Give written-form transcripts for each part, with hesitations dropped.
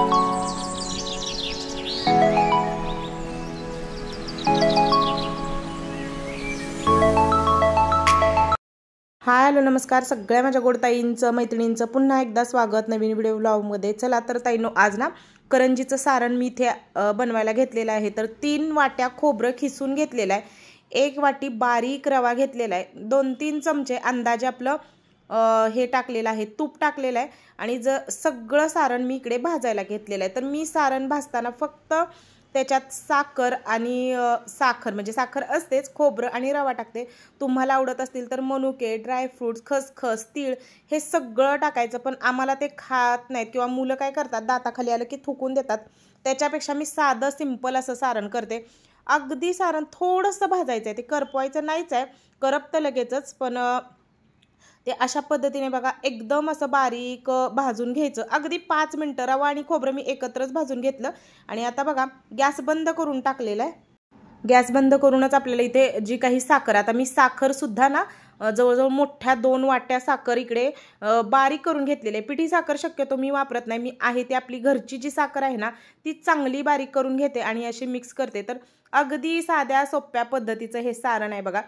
Hi hello नमस्कार सगळ्या माझ्या गोडताईंचं मैत्रिणींचं पुन्हा एकदा स्वागत नवीन व्हिडिओ व्लॉगमध्ये। चला तर ताईंनो, आज ना करंजीचं सारण मी इथे बनवायला घेतलेलं आहे। तर 3 वाट्या खोबरं खिसून घेतलेलं आहे, 1 वाटी बारीक रवा घेतलेला आहे, 2-3 चमचे अंदाजे आपलं हे टाकलेलं आहे, तूप टाकलेलं आहे आणि सगळं सारण मी इकडे भाजायला घेतलेलं आहे। तर मी सारण भाजताना फक्त त्याच्यात साखर आणि साखर म्हणजे साखर असतेच, खोबरं आणि रवा टाकते। तुम्हाला आवडत असतील तर मनुके, ड्राय फ्रूट्स, खसखस, तीळ हे सगळं टाकायचं, पण आम्हाला ते खात नाहीत किंवा मुलं काय करतात दाताखाली आलं की थुकून देतात। त्याच्यापेक्षा मी साधं सिंपल असं सारण करते। अगदी सारण थोडंसं भाजायचं आहे, ते करपवायचं नाहीच आहे, करपतं लगेचच, पण ते अशा पद्धतीने बघा एकदम असं बारीक भाजून घ्यायचं। अगदी 5 मिनिटं रवा आणि खोबरं मी एकत्रच भाजून घेतलं आणि आता बघा गॅस बंद करून टाकलेला आहे। गॅस बंद करूनच आपल्याला इथे जी काही साखर, आता मी साखर सुद्धा ना जवळजवळ मोठ्या 2 वाट्या साखर इकडे बारीक करून घेतलेली आहे। पिठी साखर शक्यतो मी वापरत नाही, मी आहे ती आपली घरची जी साखर आहे ना ती चांगली बारीक करून घेते आणि अशी मिक्स करते। तर अगदी साध्या सोप्या पद्धतीचं हे सारण आहे बघा।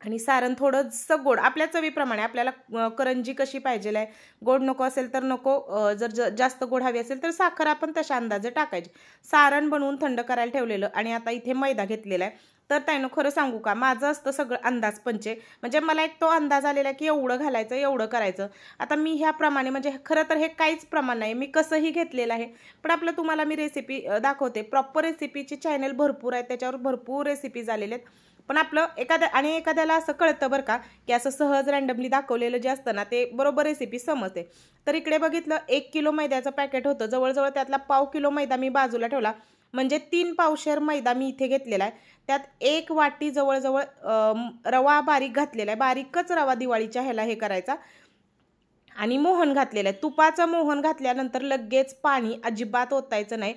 आणि सारण थोडंसं गोड आपल्या चवीप्रमाणे, आपल्याला करंजी कशी पाहिजे आहे, गोड नको असेल तर नको, जर जास्त गोड हवी असेल तर साखर आपण तशा अंदाजे टाकायची। सारण बनवून थंड करायला ठेवलेलं आणि आता इथे मैदा घेतलेला आहे। तर ताईंनो, खरं सांगू का, माझं असतं सगळं अंदाज पंचे, म्हणजे मला एक तो अंदाज आलेला की एवढं घालायचं एवढं करायचं। आता मी ह्याप्रमाणे, म्हणजे खरं तर हे काहीच प्रमाण नाही, मी कसंही घेतलेलं आहे, पण आपलं तुम्हाला मी रेसिपी दाखवते। प्रॉपर रेसिपीची चॅनल भरपूर आहेत, त्याच्यावर भरपूर रेसिपीज आलेले आहेत, पण आपलं एखाद्याला असं कळतं बरं का की असं सहज रँडमली दाखवलेलं जे असतं ना ते बरोबर रेसिपी समजते। तर इकडे बघितलं 1 किलो मैद्याचं पॅकेट होतं, जवळजवळ त्यातला पाव किलो मैदा मी बाजूला ठेवला, म्हणजे 3 पावशेर मैदा मी इथे घेतलेला आहे। त्यात 1 वाटी जवळजवळ रवा बारीक घातलेला आहे, बारीकच रवा दिवाळीच्या ह्याला हे करायचा, आणि मोहन घातलेलं आहे। तुपाचं मोहन घातल्यानंतर लगेच पाणी अजिबात ओतायचं नाही।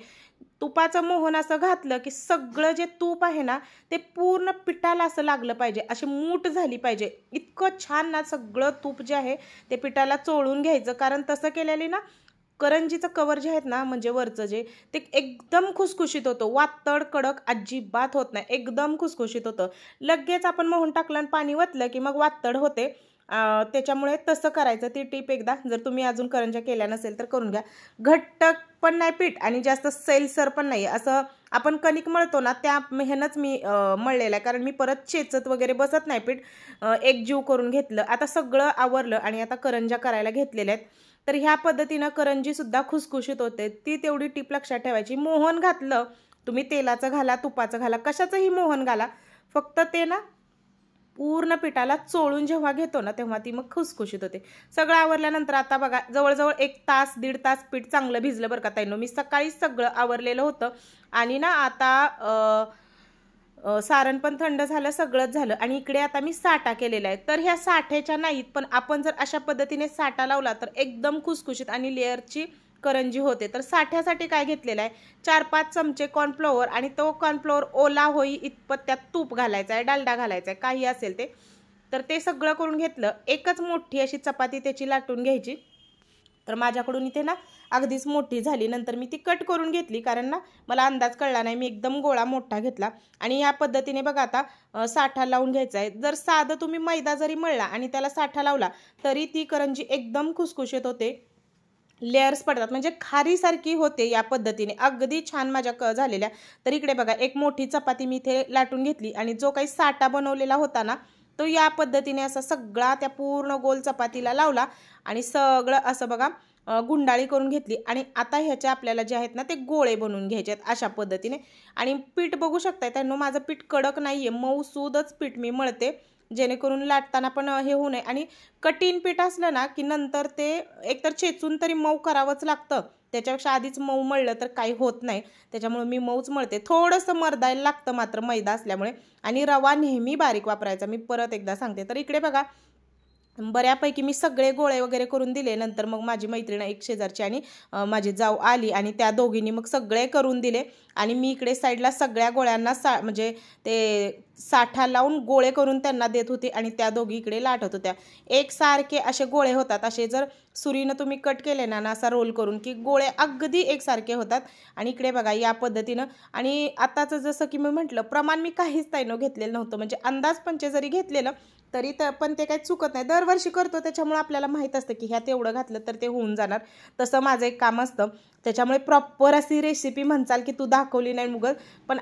तुपाचं मोहन असं घातलं की सगळं जे तूप आहे ना ते पूर्ण पिठाला असं लागलं पाहिजे, अशी मूठ झाली पाहिजे, इतकं छान ना सगळं तूप जे आहे ते पिठाला चोळून घ्यायचं। कारण तसं केल्याने ना करंजीचं कवर जे आहेत ना, म्हणजे वरचं जे, ते एकदम खुसखुशीत होतं, वातड कडक अजिबात होत नाही, एकदम खुसखुशीत होतं। लगेच आपण मोहन टाकलं आणि पाणी वतलं की मग वातड होते, त्याच्यामुळे तसं करायचं। ती टीप एकदा जर तुम्ही अजून करंज्या केल्या नसेल तर करून घ्या। घट्ट पण नाही पीठ आणि जास्त सैलसर पण नाही, असं आपण कणिक मळतो ना त्या ह्यानंच मी मळलेलं आहे, कारण मी परत चेचत वगैरे बसत नाही पीठ, एकजीव करून घेतलं। आता सगळं आवरलं आणि आता करंज्या करायला घेतलेल्या आहेत। तर ह्या पद्धतीनं करंजी सुद्धा खुसखुशीत होते, ती तेवढी टीप लक्षात ठेवायची। मोहन घातलं, तुम्ही तेलाचं घाला, तुपाचं घाला, कशाचंही मोहन घाला, फक्त ते ना पूर्ण पिठाला चोळून जेव्हा घेतो ना तेव्हा ती मग खुसखुशीत होते। सगळं आवरल्यानंतर आता बघा जवळजवळ 1 तास 1.5 तास पीठ चांगलं भिजलं बरं का ताईंनो। मी सकाळीच सगळं आवरलेलं होतं आणि ना आता सारण पण थंड झालं, सगळंच झालं आणि इकडे आता मी साठा केलेला आहे। तर ह्या साठ्याच्या नाहीत, पण आपण जर अशा पद्धतीने साठा लावला तर एकदम खुसखुशीत आणि लेअरची करंजी होते। तर साठ्यासाठी काय घेतलेलं आहे, 4-5 चमचे कॉर्नफ्लॉवर, आणि तो कॉर्नफ्लॉवर ओला होई इतपत त्यात तूप घालायचं आहे, डालडा घालायचा आहे, काही असेल ते। तर ते सगळं करून घेतलं, एकच मोठी अशी चपाती त्याची लाटून घ्यायची। तर माझ्याकडून इथे ना अगदीच मोठी झाली, नंतर मी ती कट करून घेतली, कारण ना मला अंदाज कळला नाही, मी एकदम गोळा मोठा घेतला। आणि या पद्धतीने बघा आता साठा लावून घ्यायचा आहे। जर साधं तुम्ही मैदा जरी मळला आणि त्याला साठा लावला तरी ती करंजी एकदम खुसखुशीत होते, लेयर्स पडतात, म्हणजे खारीसारखी होते या पद्धतीने, अगदी छान माझ्या झालेल्या। तर इकडे बघा एक मोठी चपाती मी इथे लाटून घेतली आणि जो काही साठा बनवलेला होता ना तो या पद्धतीने असा सगळा त्या पूर्ण गोल चपातीला लावला आणि सगळं असं बघा गुंडाळी करून घेतली। आणि आता ह्याचे आपल्याला जे आहेत ना ते गोळे बनवून घ्यायचे आहेत अशा पद्धतीने। आणि पीठ बघू शकताय त्यांनो, माझं पीठ कडक नाही आहे, मऊसूदच पीठ मी मळते, जेणेकरून लाटताना पण हे होऊ नये। आणि कठीण पीठ असलं ना की नंतर ते एकतर चेचून तरी मऊ करावंच लागतं, त्याच्यापेक्षा आधीच मऊ मळलं तर काही होत नाही, त्याच्यामुळे मी मऊच मळते। थोडंसं मर्दायला लागतं मात्र मैदा असल्यामुळे, आणि रवा नेहमी बारीक वापरायचा, मी परत एकदा सांगते। तर इकडे बघा बऱ्यापैकी मी सगळे गोळे वगैरे करून दिले. नंतर मग माझी मैत्रीण एक शेजारची आणि माझी जाऊ आली आणि त्या दोघींनी मग सगळे करून दिले आणि मी इकडे साईडला सगळ्या गोळ्यांना म्हणजे ते साठा लावून गोळे करून त्यांना देत होते आणि त्या दोघी इकडे लाटत होत्या. एकसारखे असे गोळे होतात. असे जर सुरीनं तुम्ही कट केले ना असा रोल करून की गोळे अगदी एकसारखे होतात. आणि इकडे बघा या पद्धतीनं. आणि आताचं जसं की मी म्हटलं प्रमाण मी काहीच ताईनो घेतलेलं नव्हतं. म्हणजे अंदाजपंचे जरी घेतलेलं तरी पण ते काही चुकत नाही. दरवर्षी करतो त्याच्यामुळे आपल्याला माहीत असतं की ह्यात एवढं घातलं तर ते होऊन जाणार. तसं माझं एक काम असतं. त्याच्यामुळे प्रॉपर अशी रेसिपी म्हणचाल की तू दाखवली नाही मुगल. पण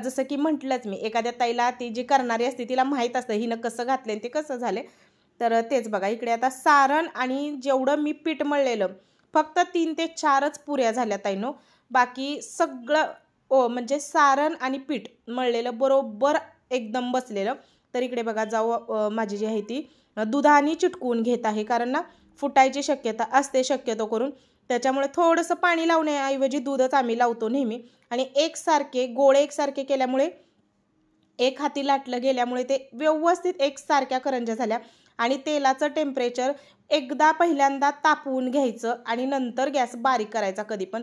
जसं की म्हटलंच मी एखाद्या ताईला ती जी करणारी असते तिला माहीत असतं हिनं कसं घातलं आणि ते कसं झालं. तर तेच बघा इकडे आता सारण आणि जेवढं मी पीठ मळलेलं फक्त 3 ते 4च पुऱ्या झाल्या ताईनो. बाकी सगळं म्हणजे सारण आणि पीठ मळलेलं बरोबर एकदम बसलेलं. तर इकडे बघा जाऊ माझी जी आहे ती दुधाने चिटकवून घेत आहे. कारण ना फुटायची शक्यता असते शक्यतो करून. त्याच्यामुळे थोडंसं पाणी लावण्याऐवजी दूधच आम्ही लावतो नेहमी. आणि गोळे एकसारखे केल्यामुळे एक हाती लाटलं गेल्यामुळे ते व्यवस्थित एकसारख्या करंज्या झाल्या. आणि तेलाचं टेम्परेचर एकदा पहिल्यांदा तापवून घ्यायचं आणि नंतर गॅस बारीक करायचा. कधी पण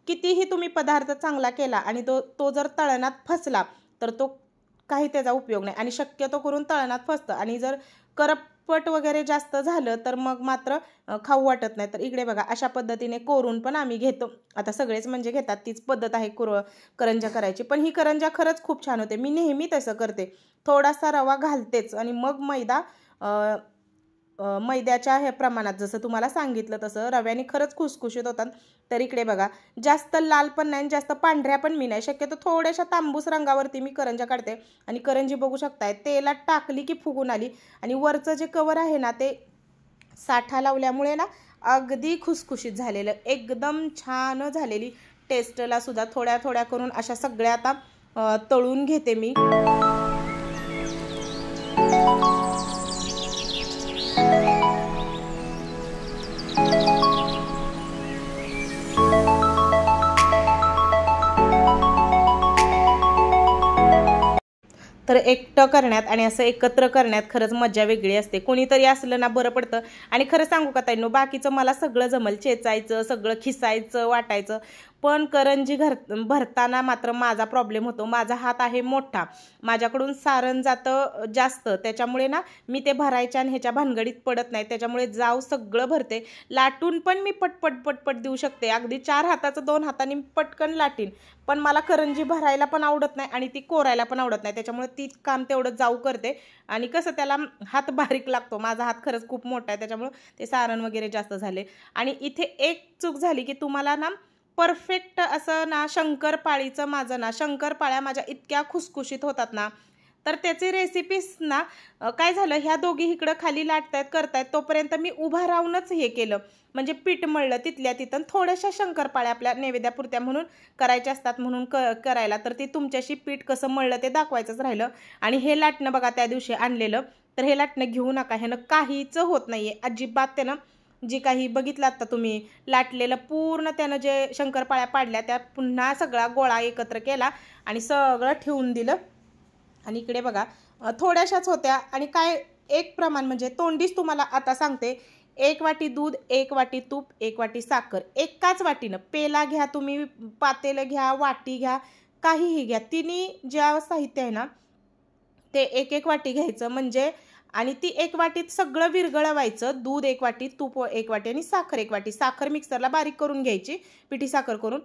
कितीही तुम्ही पदार्थ चांगला केला आणि तो जर तळणात फसला तर तो काही त्याचा उपयोग नाही. आणि शक्यतो करून तळणात फसतं आणि जर करपट वगैरे जास्त झालं तर मग मात्र खाऊ वाटत नाही. तर इकडे बघा अशा पद्धतीने कोरून पण आम्ही घेतो. आता सगळेच म्हणजे घेतात तीच पद्धत आहे करंज्या करायची. पण ही करंज्या खरंच खूप छान होते. मी नेहमी तसं करते. थोडासा रवा घालतेच आणि मग मैद्याच्या हे प्रमाणात जसं तुम्हाला सांगितलं तसं रव्याने खरंच खुसखुशीत होतात. तर इकडे बघा जास्त लाल पण नाही जास्त पांढऱ्या पण मी नाही. शक्यतो थोड्याशा तांबूस रंगावरती मी करंज्या काढते. आणि करंजी बघू शकताय तेलात टाकली की फुगून आली. आणि वरचं जे कवर आहे ना ते साठा लावल्यामुळे ना अगदी खुसखुशीत झालेलं एकदम छान झालेली. टेस्टला सुद्धा थोड्या थोड्या करून अशा सगळ्या आता तळून घेते मी. तर एकटं करण्यात आणि असं एकत्र करण्यात खरंच मजा वेगळी असते. कोणीतरी असलं ना बरं पडतं. आणि खरं सांगू का ताईंनो बाकीचं मला सगळं जमल. चेचायचं सगळं खिसायचं वाटायचं. पण करंजी भरताना मात्र माझा प्रॉब्लेम होतो. माझा हात आहे मोठा. माझ्याकडून सारण जातं जास्त. त्याच्यामुळे ना मी ते भरायच्या आणि ह्याच्या भानगडीत पडत नाही. त्याच्यामुळे जाव सगळं भरते. लाटून पण मी पटपट देऊ शकते. अगदी 4 हाताचं 2 हातांनी पटकन लाटीन. पण मला करंजी भरायला पण आवडत नाही आणि ती कोरायला पण आवडत नाही. त्याच्यामुळे ती काम तेवढं जाऊ करते. आणि कसं त्याला हात बारीक लागतो. माझा हात खरंच खूप मोठा आहे. त्याच्यामुळे ते सारण वगैरे जास्त झाले. आणि इथे एक चूक झाली की तुम्हाला ना परफेक्ट असं ना शंकरपाळीचं माझं ना शंकरपाळ्या माझ्या इतक्या खुसखुशीत होतात ना. तर त्याची रेसिपीज ना काय झालं ह्या दोघी इकडं खाली लाटतायत करतायत तोपर्यंत मी उभा राहूनच हे केलं. म्हणजे पीठ मळलं तिथल्या तिथं. थोड्याशा शंकरपाळ्या आपल्या नैवेद्यापुरत्या म्हणून करायच्या असतात म्हणून करायला. तर ती तुमच्याशी पीठ कसं मळलं ते दाखवायचंच राहिलं. आणि हे लाटणं बघा त्या दिवशी आणलेलं. तर हे लाटणं घेऊ नका. ह्यानं काहीच होत नाही आहे अजिबात. त्यानं जी काही बघितलं आता तुम्ही लाटलेलं पूर्ण त्यानं जे शंकरपाळ्या पाडल्या त्या पुन्हा सगळा गोळा एकत्र केला आणि सगळं ठेवून दिलं. आणि इकडे बघा थोड्याशाच होत्या. आणि काय एक प्रमाण म्हणजे तोंडीच तुम्हाला आता सांगते. 1 वाटी दूध 1 वाटी तूप 1 वाटी साखर एकाच वाटीनं. पेला घ्या तुम्ही पातेलं घ्या वाटी घ्या काहीही घ्या. तिन्ही ज्या साहित्य आहे ना ते 1 वाटी घ्यायचं म्हणजे. आणि ती 1 वाटीत सगळं विरघळवायचं. दूध 1 वाटी तूप 1 वाटी आणि साखर 1 वाटी. साखर मिक्सरला बारीक करून घ्यायची पिठी साखर करून.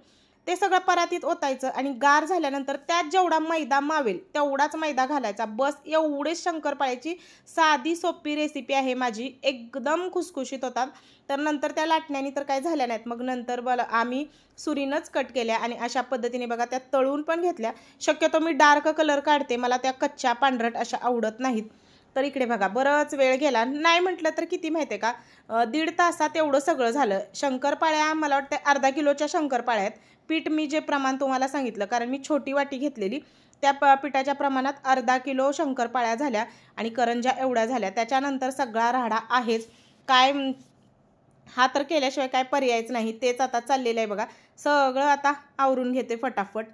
ते सगळं परातीत ओतायचं आणि गार झाल्यानंतर त्यात जेवढा मैदा मावेल तेवढाच मैदा घालायचा. बस एवढेच शंकरपाळ्याची साधी सोपी रेसिपी आहे माझी. एकदम खुसखुशीत होतात. तर नंतर त्या लाटण्यानी तर काय झाल्या नाहीत. मग नंतर आम्ही सुरीनंच कट केल्या आणि अशा पद्धतीने बघा त्या तळून पण घेतल्या. शक्यतो मी डार्क कलर काढते. मला त्या कच्च्या पांढरट अशा आवडत नाहीत. तर इकडे बघा बरंच वेळ गेला. नाही म्हटलं तर किती माहिती आहे का 1.5 तासात एवढं सगळं झालं. शंकरपाळ्या मला वाटतं अर्धा किलोच्या शंकरपाळ्या आहेत. पीठ मी जे प्रमाण तुम्हाला सांगितलं कारण मी छोटी वाटी घेतलेली त्या पिठाच्या प्रमाणात अर्धा किलो शंकरपाळ्या झाल्या. आणि करंज्या एवढ्या झाल्या. त्याच्यानंतर सगळा राडा आहेच. काय हा तर केल्याशिवाय काय पर्यायच नाही. तेच आता चाललेलं आहे बघा. सगळं आता आवरून घेते फटाफट.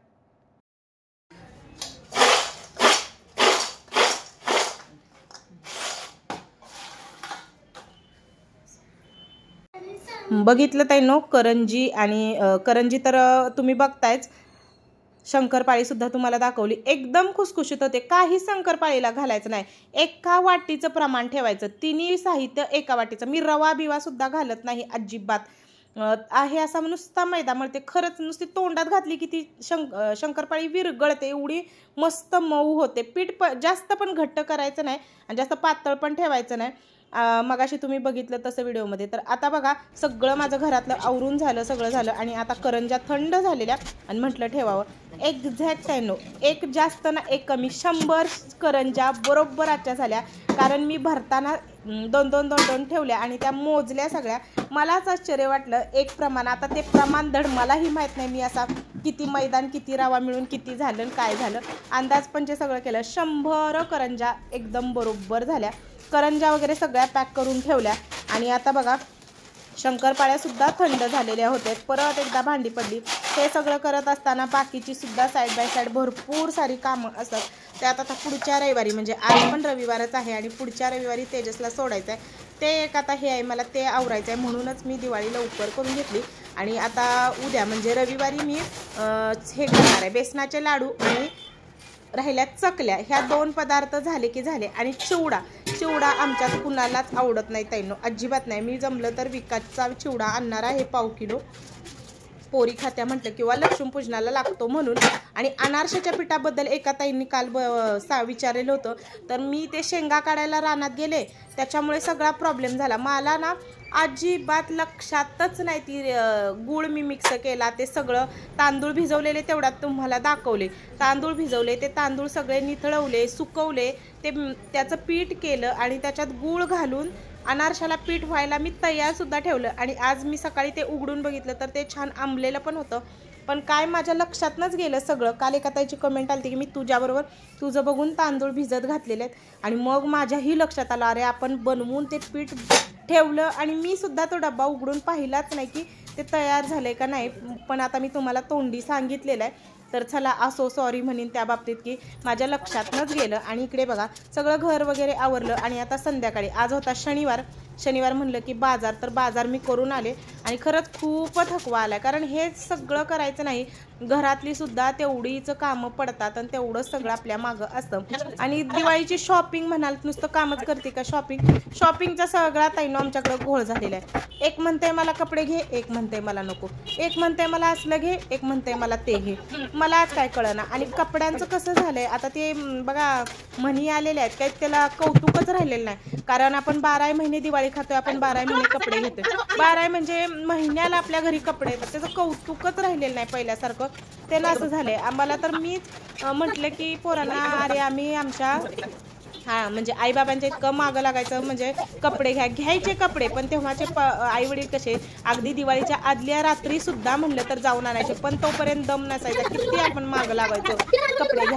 बघितलं ताईंनो करंजी आणि करंजी तर तुम्ही बघतायच, शंकरपाळी सुद्धा तुम्हाला दाखवली, एकदम खुसखुशीत होते. काही शंकरपाळीला घालायचं नाही, एका वाटीचं प्रमाण ठेवायचं, तिन्ही साहित्य एका वाटीचं. मी रवा बिवा सुद्धा घालत नाही अजिबात. आहे असा नुसता मैदा मळते. खरंच नुसती तोंडात घातली की ती शंकरपाळी विरगळते, एवढी मस्त मऊ होते. पीठ जास्त पण घट्ट करायचं नाही आणि जास्त पातळ पण ठेवायचं नाही. मगाशी तुम्ही बघितलं तसं व्हिडिओमध्ये. तर आता बघा सगळं माझं घरातलं आवरून झालं, सगळं झालं आणि आता करंज्या थंड झालेल्या आणि म्हटलं ठेवावं. एक्झॅक्ट आहे नो, एक जास्त ना एक कमी, 100 करंज्या बरोबर आजच्या झाल्या. कारण मी भरताना दोन ठेवल्या आणि त्या मोजल्या सगळ्या. मलाच आश्चर्य वाटलं एक प्रमाण. आता ते प्रमाण धड मलाही माहीत नाही, मी असा किती मैदान किती रवा मिळून किती झालं काय झालं अंदाज पण जे सगळं केलं. 100 करंज्या एकदम बरोबर झाल्या. करंज्या वगैरे सगळ्या पॅक करून ठेवल्या आणि आता बघा शंकरपाळ्या सुद्धा थंड झालेल्या होत्या. परत एकदा भांडी पडली. हे सगळं करत असताना बाकीची सुद्धा साईड बाय साईड भरपूर सारी कामं असतात. त्यात आता पुढच्या रविवारी, म्हणजे आज पण रविवारच आहे आणि पुढच्या रविवारी तेजसला सोडायचं आहे. ते एक आता हे आहे, मला ते आवरायचं आहे, म्हणूनच मी दिवाळी लवकर करून घेतली. आणि आता उद्या म्हणजे रविवारी मी हे करणार आहे, बेसनाचे लाडू आणि राहिल्यात चकल्या. ह्या 2 पदार्थ झाले की झाले. आणि चिवडा आमच्यात कुणालाच आवडत नाही ताईंनो, अजिबात नाही. मी जमलं तर विकासचा चिवडा आणणार आहे 1/2 किलो. पोरी खात्या म्हटलं किंवा लक्ष्मीपूजनाला लागतो म्हणून. आणि अनारशाच्या पिठाबद्दल एका ताईंनी काल विचारलेलं होतं, तर मी ते शेंगा काढायला रानात गेले, त्याच्यामुळे सगळा प्रॉब्लेम झाला. मला ना अजिबात लक्षातच नाही ती गूळ मी मिक्स केला. ते सगळं तांदूळ भिजवलेले तेवढ्यात तुम्हाला दाखवले. तांदूळ भिजवले, ते तांदूळ सगळे निथळवले, सुकवले, ते त्याचं पीठ केलं आणि त्याच्यात गूळ घालून अनारशाला पीठ व्हायला मी तयारसुद्धा ठेवलं. आणि आज मी सकाळी ते उघडून बघितलं तर ते छान आंबलेलं पण होतं. पण काय माझ्या लक्षातनंच गेलं सगळं. काल एका ताईची कमेंट आली की मी तुझ्याबरोबर तुझं बघून तांदूळ भिजत घातलेले आहेत. आणि मग माझ्याही लक्षात आलं, अरे आपण बनवून ते पीठ ठेवलं आणि मी सुद्धा तो डब्बा उघडून पाहिलाच नाही की ते तयार झालं आहे का नाही. पण आता मी तुम्हाला तोंडी सांगितलेलं आहे, तर चला असो सॉरी म्हणीन त्या बाबतीत की माझ्या लक्षातनंच गेलं. आणि इकडे बघा सगळं घर वगैरे आवरलं आणि आता संध्याकाळी, आज होता शनिवार म्हणलं की बाजार, तर बाजार मी करून आले आणि खरंच खूप थकवा आला. कारण हे सगळं करायचं नाही, घरातली सुद्धा तेवढीच कामं पडतात आणि तेवढंच सगळं आपल्या मागं असतं. आणि दिवाळीची शॉपिंग म्हणाल, नुसतं कामच करते का शॉपिंगचा सगळा ताईंनो आमच्याकडे घोळ झालेला आहे. एक म्हणते मला कपडे घे, एक म्हणते मला नको, एक म्हणते मला असलं घे, एक म्हणते मला ते घे. मला आज काय कळना. आणि कपड्यांचं कसं झालंय आता, ते बघा म्हणी आलेल्या आहेत, काही त्याला कौतुकच राहिलेलं नाही. कारण आपण 12 महिने दिवाळी खातोय, आपण 12 महिने कपडे घेतोय. 12 म्हणजे महिन्याला आपल्या घरी कपडे येतात, त्याचं कौतुकच राहिलेलं नाही पहिल्यासारखं. त्याला असं झालंय. आम्हाला तर मीच म्हटलं की पोरांना, अरे आम्ही आमच्या म्हणजे आईबाबांच्या इतकं मागं लागायचं, म्हणजे कपडे घ्यायचे कपडे. पण तेव्हाचे आई वडील कसे, अगदी दिवाळीच्या आदल्या रात्री सुद्धा म्हणलं तर जाऊन आणायचे, पण तोपर्यंत दम नसायचा. किती आपण मागं लागायचो,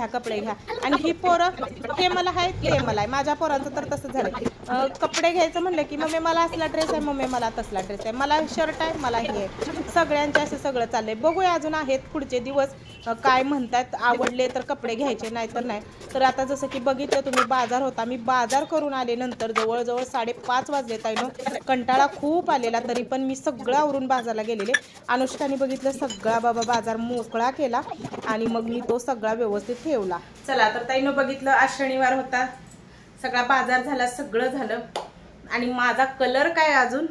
कपडे घ्या. आणि ही पोरं हे मला आहे ते मला आहे. माझ्या पोरांचं तर तसं झालं, कपडे घ्यायचं म्हणलं की मम्मी मला असला ड्रेस आहे, मम्मी मला तसला ड्रेस आहे, मला शर्ट आहे, मला हे आहे. सगळ्यांचे असं सगळं चाललंय. बघूया अजून आहेत पुढचे दिवस काय म्हणतात. आवडले तर कपडे घ्यायचे, नाही तर नाही. तर आता जसं की बघितलं तुम्ही बाजार होता, मी बाजार करून आले. नंतर जवळजवळ 5:30 वाजले ताईनो. कंटाळा खूप आलेला, तरी पण मी सगळं आवरून बाजारला गेलेले. अनुष्काने बघितलं सगळा बाजार मोकळा केला आणि मग मी तो सगळा व्यवस्थित ठेवला. चला तर ताईनो बघितलं, आज शनिवार होता, सगळा बाजार झाला, सगळं झालं. आणि माझा कलर काय अजून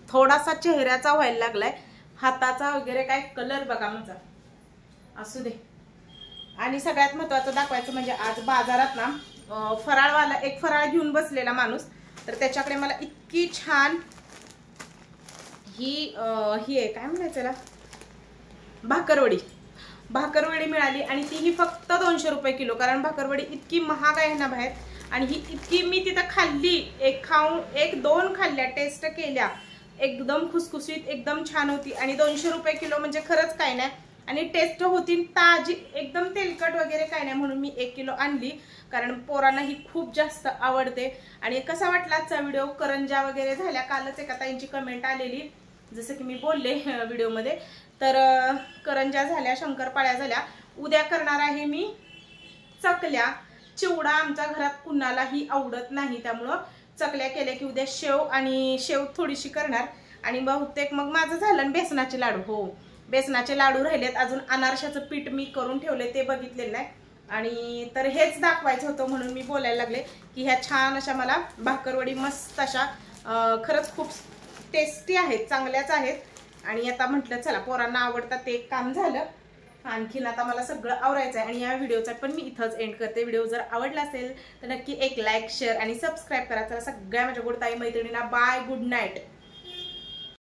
थोडासा चेहऱ्याचा व्हायला लागलाय, हाताचा वगैरे काय कलर बघा माझा, असू दे. आणि सगळ्यात महत्त्वाचं दाखवायचं म्हणजे आज बाजारात ना फराळवाला एक फराळ घेऊन बसलेला माणूस, तर त्याच्याकडे मला इतकी छान ही आहे काय म्हणायचं त्याला, भाकरवडी मिळाली. आणि तीही फक्त 200 रुपये किलो. कारण भाकरवडी इतकी महाग आहे ना बाहेर. आणि ही इतकी मी तिथं खाल्ली, एक दोन खाल्ल्या, टेस्ट केल्या, एकदम खुसखुशीत, एकदम छान होती. आणि 200 रुपये किलो म्हणजे खरंच काय नाही. आणि टेस्ट होती ताजी, एकदम तेलकट वगैरे काय नाही, म्हणून मी 1 किलो आणली. कारण पोरांना ही खूप जास्त आवडते. आणि कसा वाटला आजचा व्हिडिओ, करंजा वगैरे झाल्या. कालच एका ताईंची कमेंट आलेली, जसं की मी बोलले व्हिडिओमध्ये, तर करंजा झाल्या, शंकरपाळ्या झाल्या. उद्या करणार आहे मी चकल्या. चिवडा आमच्या घरात कुणालाही आवडत नाही, त्यामुळं चकल्या केल्या की उद्या शेव थोडीशी करणार. आणि बहुतेक मग माझं झालं बेसनाचे लाडू. हो, बेसनाचे लाडू राहिलेत, अजून अनारशाचं पीठ मी करून ठेवले ते बघितलेलं नाही. आणि तर हेच दाखवायचं होतं म्हणून मी बोलायला लागले की ह्या छान अशा मला भाकरवडी मस्त अशा खरंच खूप टेस्टी आहेत, चांगल्याच आहेत. आणि आता म्हटलं चला पोरांना आवडतात ते काम झालं. आणखीन आता मला सगळं आवरायचं आहे. आणि या व्हिडिओचा पण मी इथंच एंड करते. व्हिडिओ जर आवडला असेल तर नक्की एक लाईक, शेअर आणि सबस्क्राईब करा. चला सगळ्या माझ्या गोड ताई मैत्रिणींना बाय, गुड नाईट.